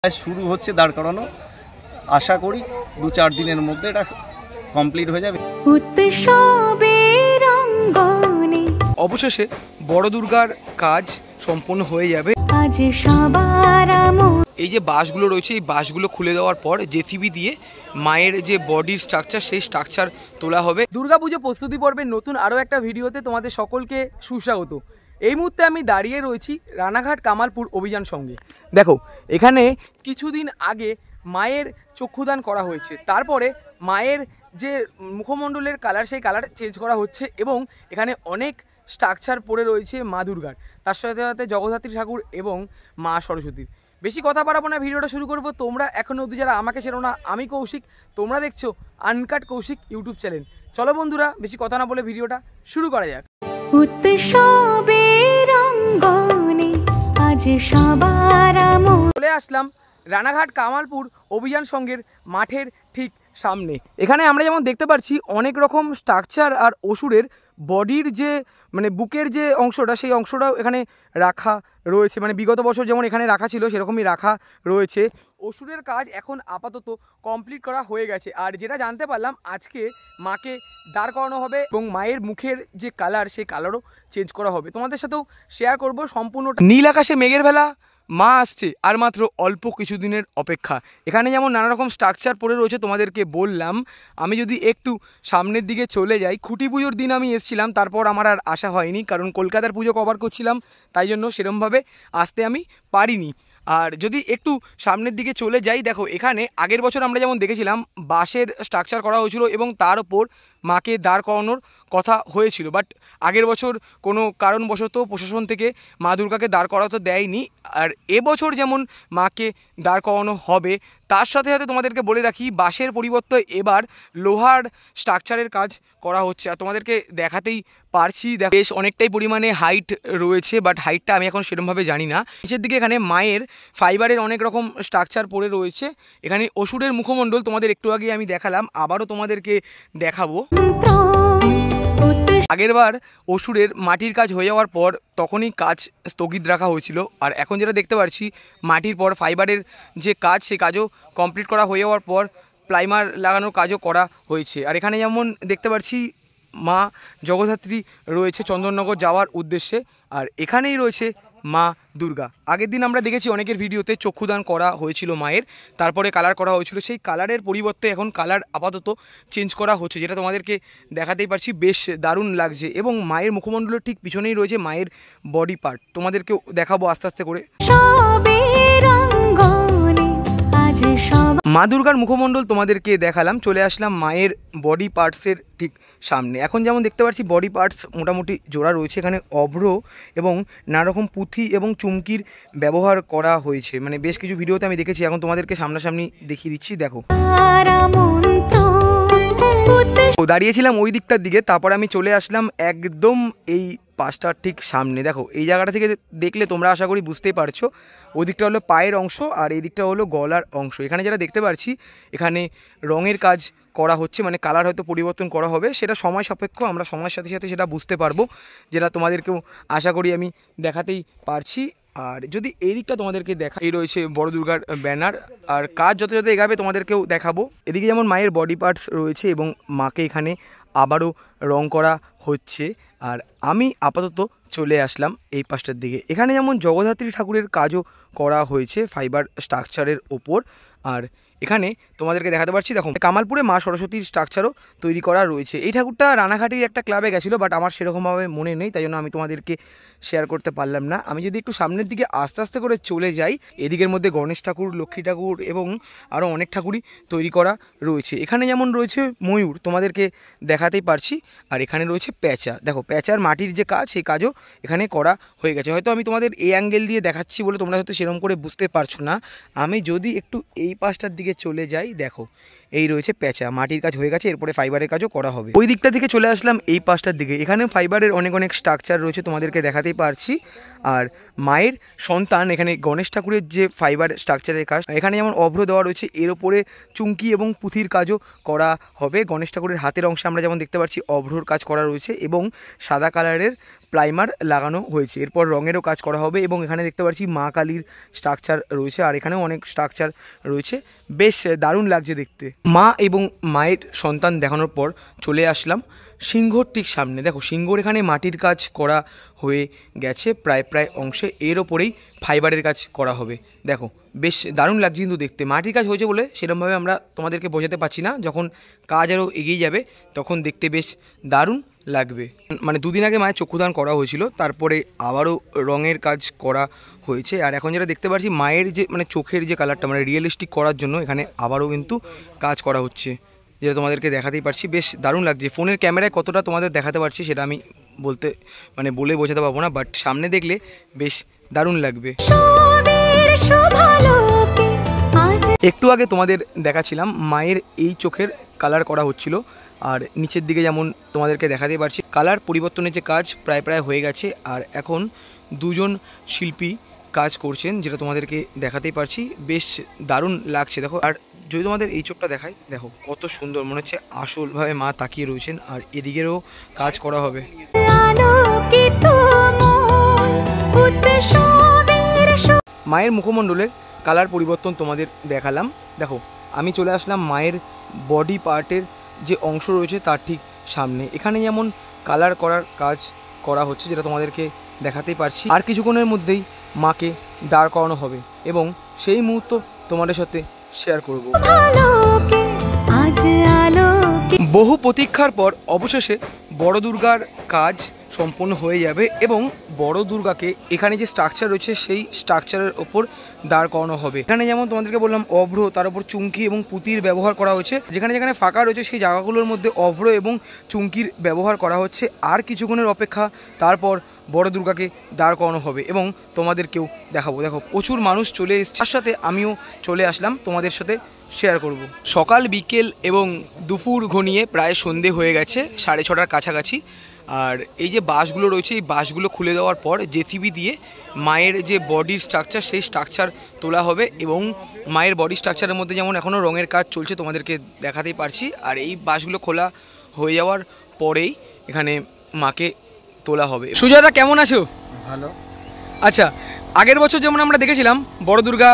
শুরু হচ্ছে দাঁড় করানো, আশা করি 2-4 দিনের মধ্যে এটা কমপ্লিট হয়ে যাবে। অবশেষে বড় দুর্গার কাজ সম্পূর্ণ হয়ে যাবে। এই যে বাঁশগুলো রয়েছে, এই বাঁশগুলো খুলে দেওয়ার পর জেসিবি দিয়ে মায়ের যে বডির স্ট্রাকচার, সেই স্ট্রাকচার তোলা হবে। দুর্গাপুজো প্রস্তুতি পর্বের নতুন আরও একটা ভিডিওতে তোমাদের সকলকে সুস্বাগত। এই মুহূর্তে আমি দাঁড়িয়ে রয়েছি রানাঘাট কামালপুর অভিযান সঙ্গে। দেখো, এখানে কিছুদিন আগে মায়ের চক্ষুদান করা হয়েছে, তারপরে মায়ের যে মুখমণ্ডলের কালার, সেই কালার চেঞ্জ করা হচ্ছে এবং এখানে অনেক স্ট্রাকচার পড়ে রয়েছে মা দুর্গার, তার সাথে সাথে জগদ্ধাত্রী ঠাকুর এবং মা সরস্বতীর। বেশি কথা বাড়াবো না, ভিডিওটা শুরু করবো। তোমরা এখনও অবধি যারা আমাকে চেনো না, আমি কৌশিক, তোমরা দেখছো আনকাট কৌশিক ইউটিউব চ্যানেল। চলো বন্ধুরা, বেশি কথা না বলে ভিডিওটা শুরু করা যাক। চলে আসলাম রানাঘাট কামালপুর অভিযান সংঘের মাঠের ঠিক সামনে। এখানে আমরা যেমন দেখতে পাচ্ছি অনেক রকম স্ট্রাকচার আর অসুরের বডির যে বুকের যে অংশটা, সেই অংশটাও এখানে রাখা রয়েছে। বিগত বছর যেমন এখানে রাখা ছিল, সেরকমই রাখা রয়েছে। অসুরের কাজ এখন আপাতত কমপ্লিট করা হয়ে গেছে। আর যেটা জানতে পারলাম, আজকে মাকে দাঁড় করানো হবে এবং মায়ের মুখের যে কালার, সেই কালারও চেঞ্জ করা হবে। তোমাদের সাথেও শেয়ার করব সম্পূর্ণটা। নীল আকাশে মেঘের বেলা, মা আসছে, আর মাত্র অল্প কিছুদিনের অপেক্ষা। এখানে যেমন নানা রকম স্ট্রাকচার পড়ে রয়েছে, তোমাদেরকে বললাম। আমি যদি একটু সামনের দিকে চলে যাই, খুঁটি পুজোর দিন আমি এসেছিলাম, তারপর আমার আর আসা হয়নি, কারণ কলকাতার পুজো কভার করছিলাম, তাই জন্য সেরকমভাবে আসতে আমি পারিনি। আর যদি একটু সামনের দিকে চলে যাই, দেখো এখানে আগের বছর আমরা যেমন দেখেছিলাম বাঁশের স্ট্রাকচার করা হয়েছিল এবং তার ওপর মাকে দাঁড় করানোর কথা হয়েছিল, বাট আগের বছর কোনো কারণবশত প্রশাসন থেকে মা দুর্গাকে দাঁড় করাতে দেয়নি। আর এবছর যেমন মাকে দাঁড় করানো হবে, তার সাথে সাথে তোমাদেরকে বলে রাখি, বাঁশের পরিবর্তে এবার লোহার স্ট্রাকচারের কাজ করা হচ্ছে। আর তোমাদেরকে দেখাতেই পারছি, বেশ অনেকটাই পরিমাণে হাইট রয়েছে, বাট হাইটটা আমি এখন সেরকমভাবে জানি না। নিচের দিকে এখানে মায়ের ফাইবারের অনেক রকম স্ট্রাকচার পড়ে রয়েছে। এখানে অসুরের মুখমণ্ডল তোমাদের একটু আগে আমি দেখালাম, আবারও তোমাদেরকে দেখাবো। আগেরবার অসুরের মাটির কাজ হয়ে যাওয়ার পর তখনই কাজ স্থগিত রাখা হয়েছিল, আর এখন যেটা দেখতে পাচ্ছি, মাটির পর ফাইবারের যে কাজ, সেই কাজও কমপ্লিট করা হয়ে যাওয়ার পর প্লাইমার লাগানোর কাজও করা হয়েছে। আর এখানে যেমন দেখতে পাচ্ছি মা জগদ্ধাত্রী রয়েছে চন্দননগর যাওয়ার উদ্দেশ্যে, আর এখানেই রয়েছে মা দুর্গা। আগের দিন আমরা দেখেছি অনেকের ভিডিওতে চক্ষুদান করা হয়েছিল মায়ের, তারপরে কালার করা হয়েছিল। সেই কালারের পরিবর্তে এখন কালার আপাতত চেঞ্জ করা হচ্ছে, যেটা তোমাদেরকে দেখাতেই পারছি। বেশ দারুণ লাগছে। এবং মায়ের মুখমণ্ডলের ঠিক পিছনেই রয়েছে মায়ের বডি পার্ট, তোমাদেরকেও দেখাবো আস্তে আস্তে করে। মা দুর্গার মুখমণ্ডল তোমাদেরকে দেখালাম, চলে আসলাম মায়ের বডি পার্টসের ঠিক সামনে। এখন যেমন দেখতে পাচ্ছি বডি পার্টস মোটামুটি জোড়া রয়েছে। এখানে অভ্র এবং নানা রকম পুঁথি এবং চুমকির ব্যবহার করা হয়েছে। বেশ কিছু ভিডিওতে আমি দেখেছি, এখন তোমাদেরকে সামনাসামনি দেখিয়ে দিচ্ছি। দেখো, দাঁড়িয়েছিলাম ওই দিকটার দিকে, তারপর আমি চলে আসলাম একদম এই পাশটার ঠিক সামনে। দেখো, এই জায়গাটা থেকে দেখলে তোমরা আশা করি বুঝতেই পারছো, ওই দিকটা হলো পায়ের অংশ আর এই দিকটা হলো গলার অংশ। এখানে যেটা দেখতে পাচ্ছি, এখানে রঙের কাজ করা হচ্ছে, কালার হয়তো পরিবর্তন করা হবে, সেটা সময় সাপেক্ষ, আমরা সময়ের সাথে সাথে সেটা বুঝতে পারবো, যেটা তোমাদেরকেও আশা করি আমি দেখাতেই পারছি। আর যদি এই দিকটা তোমাদেরকে দেখা, এই রয়েছে বড় দুর্গার ব্যানার, আর কাজ যত যত এগাবে তোমাদেরকেও দেখাবো। এদিকে যেমন মায়ের বডি পার্টস রয়েছে এবং মাকে এখানে আবারও রং করা হচ্ছে। আর আমি আপাতত চলে আসলাম এই পাশটার দিকে। এখানে যেমন জগদ্ধাত্রী ঠাকুরের কাজও করা হয়েছে ফাইবার স্ট্রাকচারের ওপর। আর এখানে তোমাদেরকে দেখাতে পারছি, দেখো কামালপুরে মা সরস্বতীর স্ট্রাকচারও তৈরি করা রয়েছে। এই ঠাকুরটা রানাঘাটের একটা ক্লাবে গেছিলো, বাট আমার সেরকমভাবে মনে নেই, তাই জন্য আমি তোমাদেরকে শেয়ার করতে পারলাম না। আমি যদি একটু সামনের দিকে আস্তে আস্তে করে চলে যাই, এদিকের মধ্যে গণেশ ঠাকুর, লক্ষ্মী ঠাকুর এবং আরও অনেক ঠাকুরই তৈরি করা রয়েছে। এখানে যেমন রয়েছে ময়ূর, তোমাদেরকে দেখাতেই পারছি। আর এখানে রয়েছে প্যাঁচা। দেখো, প্যাঁচার মাটির যে কাজ, সেই কাজও এখানে করা হয়ে গেছে। হয়তো আমি তোমাদের এই অ্যাঙ্গেল দিয়ে দেখাচ্ছি বলে তোমরা হয়তো সেরকম করে বুঝতে পারছো না। আমি যদি একটু এই পাশটার দিকে চলে যাই, দেখো এই রয়েছে প্যাঁচা, মাটির কাজ হয়ে গেছে, এরপরে ফাইবারের কাজও করা হবে। ওই দিকটা থেকে চলে আসলাম এই পাশটার দিকে, এখানে ফাইবারের অনেক অনেক স্ট্রাকচার রয়েছে, তোমাদেরকে দেখাতেই পারছি। আর মায়ের সন্তান এখানে গণেশ ঠাকুরের যে ফাইবার স্ট্রাকচারের কাজ, এখানে যেমন অভ্র দেওয়া রয়েছে, এর ওপরে চুমকি এবং পুঁথির কাজও করা হবে। গণেশ ঠাকুরের হাতের অংশে আমরা যেমন দেখতে পাচ্ছি অভ্রর কাজ করা রয়েছে এবং সাদা কালারের প্রাইমার লাগানো হয়েছে, এরপর রঙেরও কাজ করা হবে। এবং এখানে দেখতে পাচ্ছি মা কালীর স্ট্রাকচার রয়েছে, আর এখানেও অনেক স্ট্রাকচার রয়েছে, বেশ দারুণ লাগছে দেখতে। মা এবং মায়ের সন্তান দেখানোর পর চলে আসলাম সিংহর ঠিক সামনে। দেখো সিংহর এখানে মাটির কাজ করা হয়ে গেছে প্রায় অংশে, এর ওপরেই ফাইবারের কাজ করা হবে। দেখো বেশ দারুণ লাগছে কিন্তু দেখতে। মাটির কাজ হয়েছে বলে সেরকমভাবে আমরা তোমাদেরকে বোঝাতে পারছি না, যখন কাজ আরও এগিয়ে যাবে তখন দেখতে বেশ দারুণ লাগবে। মানে দুদিন আগে মায়ের চক্ষুদান করা হয়েছিল, তারপরে আবারও রঙের কাজ করা হয়েছে। আর এখন যেটা দেখতে পাচ্ছি মায়ের যে মানে চোখের যে কালারটা মানে রিয়েলিস্টিক করার জন্য এখানে আবারও কিন্তু কাজ করা হচ্ছে, যেটা তোমাদেরকে দেখাতেই পারছি। বেশ দারুণ লাগছে। ফোনের ক্যামেরায় কতটা তোমাদের দেখাতে পারছি সেটা আমি বলে বোঝাতে পারবো না, বাট সামনে দেখলে বেশ দারুণ লাগবে। একটু আগে তোমাদের দেখাচ্ছিলাম মায়ের এই চোখের কালার করা হচ্ছিল, আর নিচের দিকে যেমন তোমাদেরকে দেখাতে পারছি কালার পরিবর্তনের যে কাজ প্রায় হয়ে গেছে। আর এখন দুজন শিল্পী কাজ করছেন, যেটা তোমাদেরকে দেখাতেই পারছি, বেশ দারুণ লাগছে। দেখো, আর যদি তোমাদের এই চোখটা দেখায়, দেখো কত সুন্দর, মনে হচ্ছে আসলভাবে মা তাকিয়ে রয়েছেন। আর এদিকেরও কাজ করা হবে। মায়ের মুখমণ্ডলের কালার পরিবর্তন তোমাদের দেখালাম। দেখো আমি চলে আসলাম মায়ের বডি পার্টের যে অংশ রয়েছে তার ঠিক সামনে। এখানে যেমন কালার করার কাজ করা হচ্ছে, যেটা তোমাদেরকে দেখাতেই পারছি। আর কিছুক্ষণের মধ্যেই মাকে দাঁড় করানো হবে এবং সেই মুহূর্ত তোমাদের সাথে শেয়ার করব। বহু প্রতীক্ষার পর অবশেষে বড় দুর্গার কাজ সম্পূর্ণ হয়ে যাবে এবং বড় দুর্গাকে এখানে যে স্ট্রাকচার রয়েছে সেই স্ট্রাকচারের ওপর দাঁড় করানো হবে। এখানে যেমন তোমাদেরকে বললাম অভ্র, তার উপর চুমকি এবং পুঁতির ব্যবহার করা হচ্ছে। যেখানে যেখানে ফাঁকা রয়েছে সেই জায়গাগুলোর মধ্যে অভ্র এবং চুমকির ব্যবহার করা হচ্ছে। আর কিছুক্ষণের অপেক্ষা, তারপর বড় দুর্গাকে দাঁড় করানো হবে এবং তোমাদেরকেও দেখাবো। দেখো প্রচুর মানুষ চলে এসছে, তার সাথে আমিও চলে আসলাম তোমাদের সাথে শেয়ার করব। সকাল বিকেল এবং দুপুর ঘনিয়ে প্রায় সন্ধে হয়ে গেছে, 6:30টার কাছাকাছি। আর এই যে বাঁশগুলো রয়েছে, এই বাঁশগুলো খুলে দেওয়ার পর জেসিবি দিয়ে মায়ের যে বডির স্ট্রাকচার সেই স্ট্রাকচার তোলা হবে এবং মায়ের বডি স্ট্রাকচারের মধ্যে যেমন এখনও রঙের কাজ চলছে তোমাদেরকে দেখাতেই পারছি। আর এই বাঁশগুলো খোলা হয়ে যাওয়ার পরেই এখানে মাকে তোলা হবে। সুজাতা কেমন আছো? ভালো। আচ্ছা, আগের বছর যেমন আমরা দেখেছিলাম বড় দুর্গা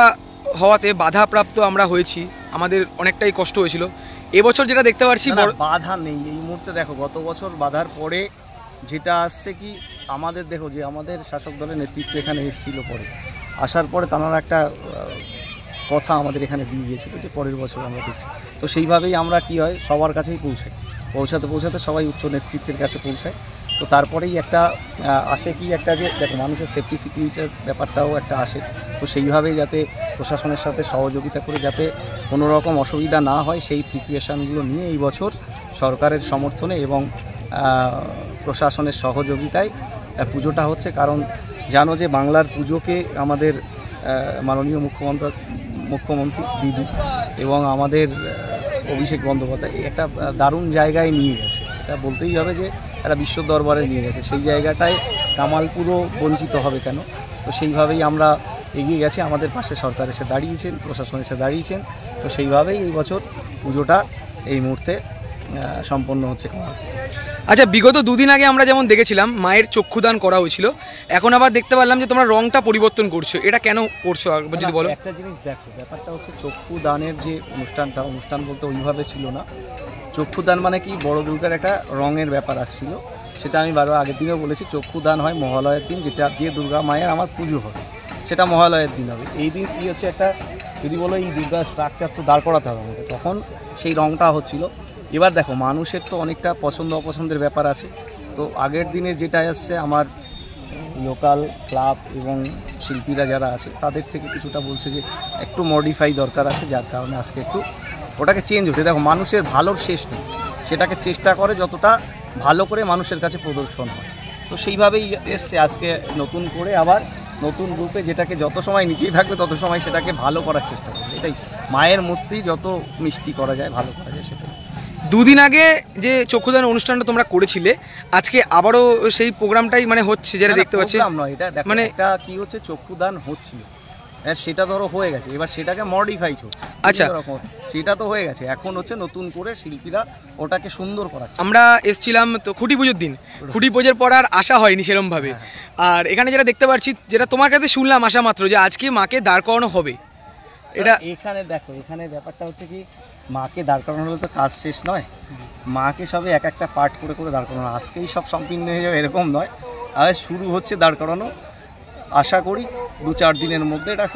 হওয়াতে বাধাপ্রাপ্ত আমরা হয়েছি, আমাদের অনেকটাই কষ্ট হয়েছিল। এবছর যেটা দেখতে পাচ্ছি বাধা নেই এই মুহূর্তে। দেখো গত বছর বাধার পরে যেটা আসছে কি, আমাদের দেখো যে আমাদের শাসক দলের নেতৃত্ব এখানে এসেছিল, পরে আসার পরে তারা একটা কথা আমাদের এখানে দিয়ে গিয়েছিল যে পরের বছর আমরা দেখছি। তো সেইভাবেই আমরা কি হয় সবার কাছেই পৌঁছাতে সবাই উচ্চ নেতৃত্বের কাছে পৌঁছায়। তো তারপরেই একটা আসে কি একটা যে দেখো মানুষের সেফটি সিকিউরিটির ব্যাপারটাও একটা আসে। তো সেইভাবেই যাতে প্রশাসনের সাথে সহযোগিতা করে যাতে কোনো রকম অসুবিধা না হয় সেই প্রিপারেশনগুলো নিয়ে এই বছর সরকারের সমর্থনে এবং প্রশাসনের সহযোগিতায় পুজোটা হচ্ছে। কারণ জানো যে বাংলার পুজোকে আমাদের মাননীয় মুখ্যমন্ত্রী দিদি এবং আমাদের অভিষেক বন্দ্যোপাধ্যায় একটা দারুণ জায়গায় নিয়ে গেছে, এটা বলতেই হবে যে একটা বিশ্ব দরবারে নিয়ে গেছে। সেই জায়গাটায় কামালপুরও বঞ্চিত হবে কেন? তো সেইভাবেই আমরা এগিয়ে গেছি, আমাদের পাশে সরকার এসে দাঁড়িয়েছেন, প্রশাসন এসে দাঁড়িয়েছেন। তো সেইভাবেই এই বছর পুজোটা এই মুহূর্তে সম্পন্ন হচ্ছে। আচ্ছা, বিগত দুদিন আগে আমরা যেমন দেখেছিলাম মায়ের চক্ষুদান করা হয়েছিল, এখন আবার দেখতে পারলাম যে তোমরা রংটা পরিবর্তন করছো, এটা কেন করছো যদি বলো? একটা জিনিস দেখো, ব্যাপারটা হচ্ছে চক্ষুদানের যে অনুষ্ঠান বলতে ওইভাবে ছিল না। চক্ষুদান মানে কি, বড় দুর্গার একটা রঙের ব্যাপার আসছিল, সেটা আমি বারবার আগের দিনেও বলেছি। চক্ষুদান হয় মহালয়ের দিন, যেটা যে দুর্গা মায়ের আমার পুজো হবে সেটা মহালয়ের দিন হবে। এই দিন কী হচ্ছে, একটা যদি বলো এই দুর্গা স্ট্রাকচার তো দাঁড় করাতে হবে আমাদের, তখন সেই রঙটা হচ্ছিল। এবার দেখো মানুষের তো অনেকটা পছন্দ অপছন্দের ব্যাপার আছে। তো আগের দিনে যেটা আসছে আমার লোকাল ক্লাব এবং শিল্পীরা যারা আছে তাদের থেকে কিছুটা বলছে যে একটু মডিফাই দরকার আছে, যার কারণে আজকে একটু ওটাকে চেঞ্জ হচ্ছে। দেখো মানুষের ভালোর শেষ নেই, সেটাকে চেষ্টা করে যতটা ভালো করে মানুষের কাছে প্রদর্শন হয়। তো সেইভাবেই এসছে আজকে নতুন করে আবার নতুন রূপে, যেটাকে যত সময় নিচেই থাকবে তত সময় সেটাকে ভালো করার চেষ্টা করবে। এটাই মায়ের মূর্তি যত মিষ্টি করা যায়, ভালো করা যায়, সেটাই। দুদিন আগে যে চক্ষুদান অনুষ্ঠানটা তোমরা করেছিলে, আজকে আবারও সেই প্রোগ্রামটাই মানে হচ্ছে, যেটা দেখতে পাচ্ছি। নয়, এটা মানে এটা কি হচ্ছে, চক্ষুদান হচ্ছিল, সেটা ধরো হয়ে গেছে, এবার সেটাকে মডিফাই হচ্ছে। আচ্ছা, সেটা তো হয়ে গেছে, এখন হচ্ছে নতুন করে শিল্পীরা ওটাকে সুন্দর করাচ্ছে। আমরা এসছিলাম তো খুঁটি পুজোর দিন, খুঁটি পুজোর পর আর আসা হয়নি সেরকম ভাবে। আর এখানে যেটা দেখতে পাচ্ছি, যেটা তোমার কাছে শুনলাম আসা মাত্র, যে আজকে মাকে দাঁড় করানো হবে। এটা এখানে দেখো, এখানে ব্যাপারটা হচ্ছে কি, মাকে দাঁড় করানো হলে তো কাজ শেষ নয়, মাকে সবে এক একটা পার্ট করে করে দাঁড় করানো, আজকেই সব সম্পূর্ণ হয়ে যাবে এরকম নয়। আর শুরু হচ্ছে দাঁড় করানো, আশা করি 2-4 দিনের মধ্যে এটা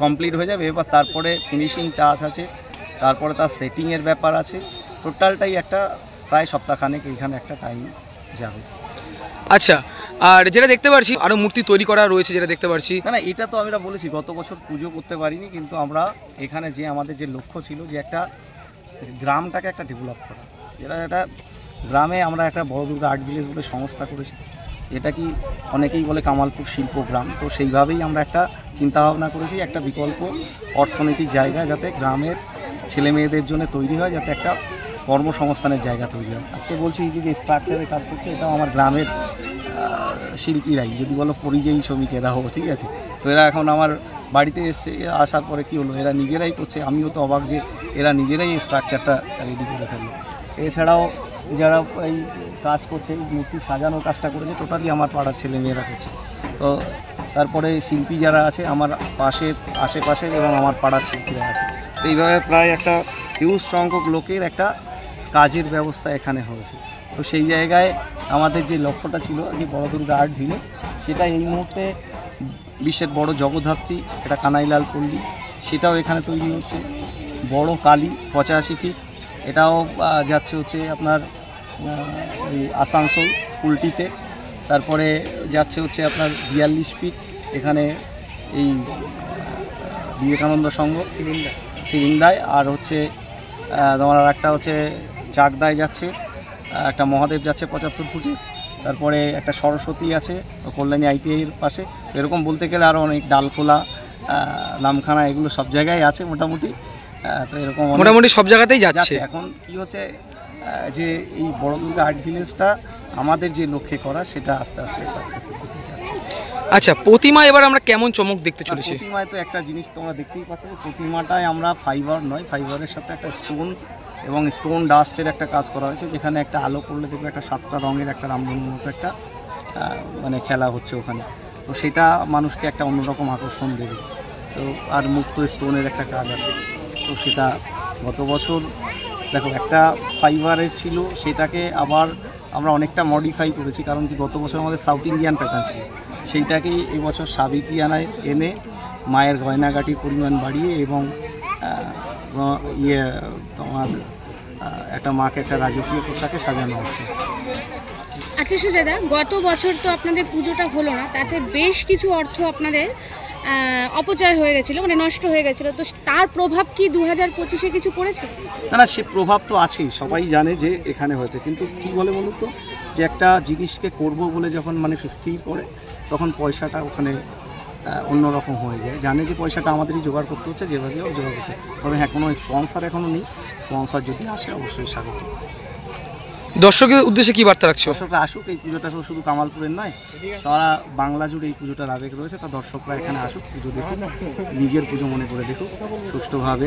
কমপ্লিট হয়ে যাবে। এবার তারপরে ফিনিশিং টাচ আছে, তারপরে তার সেটিংয়ের ব্যাপার আছে, টোটালটাই একটা প্রায় সপ্তাহখানেক এইখানে একটা টাইম যাবে। আচ্ছা, আর যেটা দেখতে পাচ্ছি আরও মূর্তি তৈরি করা রয়েছে, যেটা দেখতে পাচ্ছি। না, এটা তো আমরা বলেছি গত বছর পুজো করতে পারিনি, কিন্তু আমরা এখানে যে আমাদের যে লক্ষ্য ছিল, যে একটা গ্রামটাকে একটা ডেভেলপ করা, যেটা একটা গ্রামে আমরা একটা বড় দুর্গা আর্ট ভিলেজ বলে সংস্থা করেছি, এটা কি অনেকেই বলে কামালপুর শিল্পগ্রাম। তো সেইভাবেই আমরা একটা চিন্তাভাবনা করেছি, একটা বিকল্প অর্থনৈতিক জায়গা যাতে গ্রামের ছেলে মেয়েদের জন্য তৈরি হয়, যাতে একটা কর্মসংস্থানের জায়গা তৈরি হয়। আজকে বলছি যে স্ট্রাকচারে কাজ করছে, এটাও আমার গ্রামের শিল্পীরাই, যদি বলো পরিযায়ী শ্রমিকেরা হোক, ঠিক আছে। তো এরা এখন আমার বাড়িতে এসছে, আসার পরে কী হলো, এরা নিজেরাই করছে। আমিও তো অবাক যে এরা নিজেরাই এই স্ট্রাকচারটা রেডি করে ফেললো। এছাড়াও যারা এই কাজ করছে, মূর্তি সাজানোর কাজটা করেছে, টোটালি আমার পাড়ার ছেলে মেয়েরা করছে। তো তারপরে শিল্পী যারা আছে আমার আশেপাশে এবং আমার পাড়ার শিল্পীরা আছে, তো এইভাবে প্রায় একটা হিউজ সংখ্যক লোকের একটা কাজের ব্যবস্থা এখানে হয়েছে। তো সেই জায়গায় আমাদের যে লক্ষ্যটা ছিল, যে বড় দুর্গা আর্ট ভিলেজ, সেটা এই মুহূর্তে বিশ্বের বড় জগদ্ধাত্রী, এটা কানাইলাল পল্লী, সেটাও এখানে তৈরি হচ্ছে। বড় কালী 85 ফিট, এটাও যাচ্ছে হচ্ছে আপনার এই আসানসোল কুলটিতে। তারপরে যাচ্ছে হচ্ছে আপনার 42 ফিট এখানে এই বিবেকানন্দ সংঘ সিরিংদায়, আর হচ্ছে তোমার আর একটা হচ্ছে চাকদায় যাচ্ছে, একটা মহাদেব যাচ্ছে 75 ফুটে। তারপরে একটা সরস্বতী আছে কল্যাণী ITI-এর পাশে। এরকম বলতে গেলে আরও অনেক, ডালখোলা, নামখানা, এগুলো সব জায়গায় আছে মোটামুটি। তো এরকম মোটামুটি সব জায়গাতেই যাচ্ছে। এখন কি হচ্ছে, যে এই বড় দুর্গা আর্ট ভিলেজটা আমাদের যে লক্ষ্যে করা, সেটা আস্তে আস্তে সাকসেসের দিকে যাচ্ছে। আচ্ছা, প্রতিমা এবার আমরা কেমন চমক দেখতে চলেছি? প্রতিমায় তো একটা জিনিস তোমরা দেখতেই পাচ্ছ, প্রতিমাটায় আমরা ফাইবার নয়, ফাইবারের সাথে একটা স্টোন এবং স্টোন ডাস্টের একটা কাজ করা হয়েছে, যেখানে একটা আলো করলে দেখবে একটা 7টা রঙের একটা রামধনুর মতো একটা মানে খেলা হচ্ছে ওখানে। তো সেটা মানুষকে একটা অন্যরকম আকর্ষণ দেবে। তো আর মুক্ত স্টোনের একটা কাজ আছে, তো সেটা গত বছর দেখো একটা ফাইবারের ছিল, সেটাকে আবার আমরা অনেকটা মডিফাই করেছি। কারণ কি, গত বছর আমাদের সাউথ ইন্ডিয়ান প্যাটার্ন ছিল, সেইটাকেই এবছর সাবেকিয়ানায় এনে মায়ের গয়নাগাটির পরিমাণ বাড়িয়ে এবং তোমার একটা মাকে একটা রাজকীয় পোশাকে সাজানো হচ্ছে। আচ্ছা সুজাদা, গত বছর তো আপনাদের পুজোটা হলো না, তাতে বেশ কিছু অর্থ আপনাদের অপচয় হয়ে গেছিলো, মানে নষ্ট হয়ে গেছিলো, তো তার প্রভাব কি 2025-এ কিছু পড়েছে? না, সে প্রভাব তো আছেই, সবাই জানে যে এখানে হয়েছে। কিন্তু কি বলে বলুন তো, যে একটা জিনিসকে করব বলে যখন মানুষ স্থির করে, তখন পয়সাটা ওখানে অন্যরকম হয়ে যায়। জানে যে পয়সাটা আমাদেরই জোগাড় করতে হচ্ছে, যেভাবেও জোগাড় করতে। তবে হ্যাঁ, কোনো স্পন্সর এখনও নেই, স্পন্সর যদি আসে অবশ্যই স্বাগত। দর্শকের উদ্দেশ্যে কি বার্তা রাখছো? দর্শকরা আসুক, এই পুজোটা শুধু কামালপুরের নয়, সারা বাংলা জুড়ে এই পুজোটার আবেগ রয়েছে। তা দর্শকরা এখানে আসুক, পুজো দেখুক, নিজের পুজো মনে করে দেখুক, সুষ্ঠুভাবে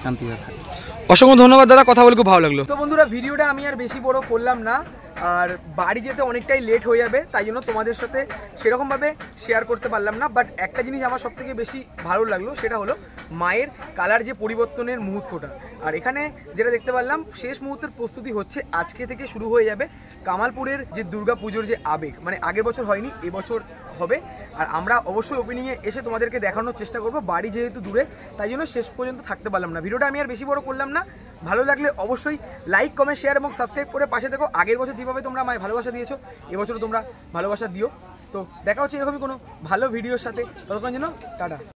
শান্তিভাবে থাকে। অসংখ্য ধন্যবাদ দাদা, কথা বলে খুব ভালো লাগলো। তো বন্ধুরা, ভিডিওটা আমি আর বেশি বড় করলাম না, আর বাড়ি যেতে অনেকটাই লেট হয়ে যাবে, তাই জন্য তোমাদের সাথে সেরকমভাবে শেয়ার করতে পারলাম না। বাট একটা জিনিস আমার সবথেকে বেশি ভালো লাগলো, সেটা হলো মায়ের কালার যে পরিবর্তনের মুহূর্তটা। আর এখানে যেটা দেখতে পারলাম, শেষ মুহূর্তের প্রস্তুতি হচ্ছে, আজকে থেকে শুরু হয়ে যাবে কামালপুরের যে দুর্গা পুজোর যে আবেগ, মানে আগের বছর হয়নি, এবছর হবে। আর আমরা অবশ্যই ওপেনিংয়ে এসে তোমাদেরকে দেখানোর চেষ্টা করবো। বাড়ি যেহেতু দূরে, তাই জন্য শেষ পর্যন্ত থাকতে পারলাম না। ভিডিওটা আমি আর বেশি বড় করলাম না, ভালো লাগলে অবশ্যই লাইক, কমেন্ট, শেয়ার এবং সাবস্ক্রাইব করে পাশে দেখো। আগের বছর যেভাবে তোমরা আমায় ভালোবাসা দিয়েছো, এবছরও তোমরা ভালোবাসা দিও। তো দেখা হচ্ছে এরকমই কোনো ভালো ভিডিওর সাথে, ততক্ষণ জন্য টাটা।